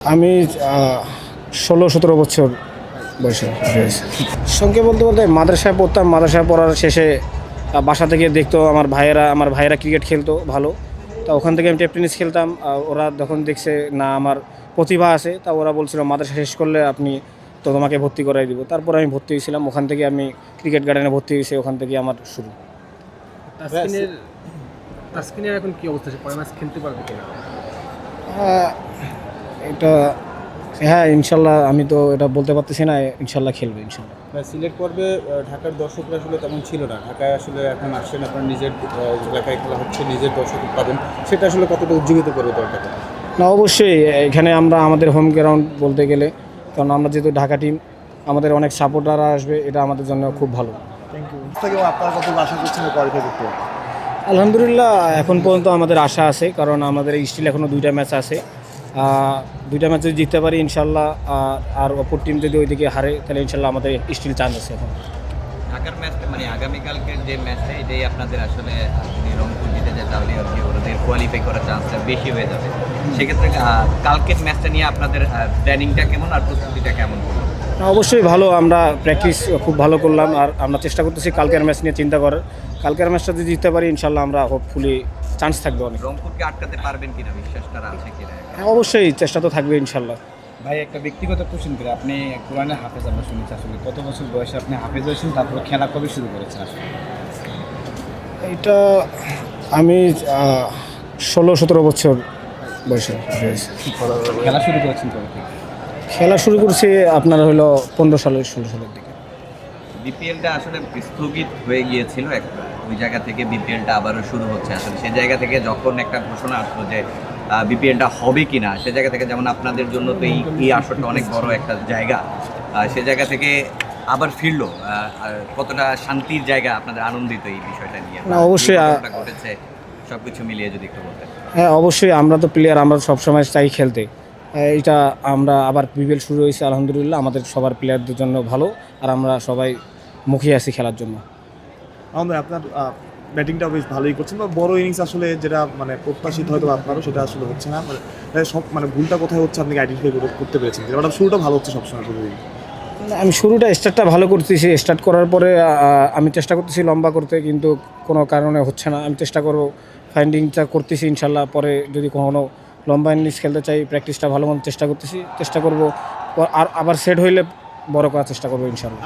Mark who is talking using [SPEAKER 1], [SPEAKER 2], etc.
[SPEAKER 1] আমি ১৬-১৭ বছর বয়সে রয়েছে। সঙ্গে বলতে বলতে মাদ্রাসায় পড়তাম। মাদ্রাসায় পড়ার শেষে বাসা থেকে দেখতো আমার ভাইয়েরা ক্রিকেট খেলতো ভালো। তা ওখান থেকে আমি টেবিল টেনিস খেলতাম। ওরা যখন দেখছে না আমার প্রতিভা আছে, তা ওরা বলছিল মাদ্রাসা শেষ করলে তোমাকে ভর্তি করাই দিব। তারপর আমি ভর্তি হয়েছিলাম। ওখান থেকে আমি ক্রিকেট গার্ডেনে ভর্তি হয়েছি। ওখান থেকে আমার শুরু।
[SPEAKER 2] তাসকিনের এখন কি অবস্থা? পরের ম্যাচ খেলতে পারবে কিনা?
[SPEAKER 1] এটা হ্যাঁ, ইনশাল্লাহ। আমি তো এটা বলতে পারতেছি না। ইনশাল্লাহ খেলবে ইনশাল্লাহ।
[SPEAKER 3] সিলেট পর্বে ঢাকার দর্শকরা আসলে তেমন ছিল না। ঢাকায় আসলে এখন আসছেন, আপনার নিজের এলাকায় খেলা হচ্ছে, নিজের দর্শক পাবেন, সেটা আসলে কতটা উজ্জীবিত করবে দলটাকে?
[SPEAKER 1] না, অবশ্যই এখানে আমরা আমাদের হোম গ্রাউন্ড বলতে গেলে, কারণ আমরা যেহেতু ঢাকা টিম, আমাদের অনেক সাপোর্টাররা আসবে, এটা আমাদের জন্য খুব ভালো।
[SPEAKER 4] Thank you. আপনারা কত আশা করছেন কোয়ালিফাই করতে?
[SPEAKER 1] আলহামদুলিল্লাহ, এখন পর্যন্ত আমাদের আশা আছে, কারণ আমাদের স্টিল এখনও 2টা ম্যাচ আছে। 2টা ম্যাচ যদি জিততে পারি ইনশাল্লাহ, আর অপর টিম যদি ওইদিকে হারে, তাহলে ইনশাল্লাহ আমাদের স্টিল চান্স আছে এখন।
[SPEAKER 5] ঢাকার ম্যাচটা মানে আগামীকালকের যে ম্যাচটা, এটাই আপনাদের আসলে যদি রংপুর জিতে যায় তাহলে আর কি ওদের কোয়ালিফাই করার চান্সটা বেশি হয়ে যাবে। সেক্ষেত্রে কালকের ম্যাচটা নিয়ে আপনাদের প্ল্যানিংটা কেমন আর প্রস্তুতিটা কেমন?
[SPEAKER 1] অবশ্যই ভালো। আমরা প্র্যাকটিস খুব ভালো করলাম, আর আমরা চেষ্টা করতেছি কালকের ম্যাচ নিয়ে চিন্তা করার। কালকের ম্যাচটা যদি জিততে পারি ইনশাল্লাহ আমরা হোপফুলি চান্স থাকবে অনেক।
[SPEAKER 5] রংপুরকে আটকাতে পারবেন কিনা, বিশ্বাসটা আছে কিনা?
[SPEAKER 1] অবশ্যই চেষ্টা তো থাকবে ইনশাল্লাহ।
[SPEAKER 3] ভাই, একটা ব্যক্তিগত কোশ্চেন করে, আপনি কোরআনে হাফেজ, আমরা শুনেছি, আসলে কত বছর বয়সে আপনি হাফেজ হয়েছেন? তারপরে খেলা কবে শুরু করেছেন আসলে?
[SPEAKER 1] এটা আমি ১৬-১৭ বছর বয়সে রয়েছে।
[SPEAKER 3] খেলা শুরু করেছেন কবে থেকে?
[SPEAKER 1] খেলা শুরু করছি আপনার 15 সালের 16 সালের দিকে।
[SPEAKER 5] বিপিএলটা আসলে স্থগিত হয়ে গিয়েছিল ওই জায়গা থেকে বিপিএলটা আবারও শুরু হচ্ছে। আসলে সেই জায়গা থেকে যখন একটা ঘোষণা আসলো যে বিপিএলটা হবে কিনা, সে জায়গা থেকে যেমন আপনাদের জন্য তো এই আসরটা অনেক বড় একটা জায়গা, সে জায়গা থেকে আবার ফিরলো, কতটা শান্তির জায়গা, আপনাদের আনন্দিত এই বিষয়টা নিয়ে?
[SPEAKER 1] না, অবশ্যই
[SPEAKER 5] ঘটেছে সবকিছু মিলিয়ে যদি একটু বলতেন।
[SPEAKER 1] হ্যাঁ, অবশ্যই। আমরা তো প্লেয়ার, আমরা সবসময় চাই খেলতে। এটা আমরা আবার বিপিএল শুরু হয়েছে, আলহামদুলিল্লাহ আমাদের সবার প্লেয়ারদের জন্য ভালো, আর আমরা সবাই মুখিয়ে আছি খেলার জন্য।
[SPEAKER 4] আমাদের আপনার ব্যাটিংটা বেশ ভালোই করছেন, বা বড় ইনিংস আসলে যেটা মানে প্রত্যাশিত হয়তো আপনারও সেটা আসলে হচ্ছে না। সব ভুলটা কোথায় হচ্ছে আপনি আইডেন্টিফাই করতে পেরেছেন? যেটা শুরুটা ভালো হচ্ছে সবসময় প্রতিদিন।
[SPEAKER 1] আমি স্টার্টটা ভালো করতেছি। স্টার্ট করার পরে আমি চেষ্টা করতেছি লম্বা করতে, কিন্তু কোনো কারণে হচ্ছে না। আমি চেষ্টা করব, ফাইন্ডিংটা করতেছি ইনশাল্লাহ। পরে যদি কখনো লম্বা ইনিংস খেলতে চাই, প্র্যাকটিসটা ভালো মতো চেষ্টা করব, আর আবার সেট হইলে বড় করার চেষ্টা করবো ইনশাল্লাহ।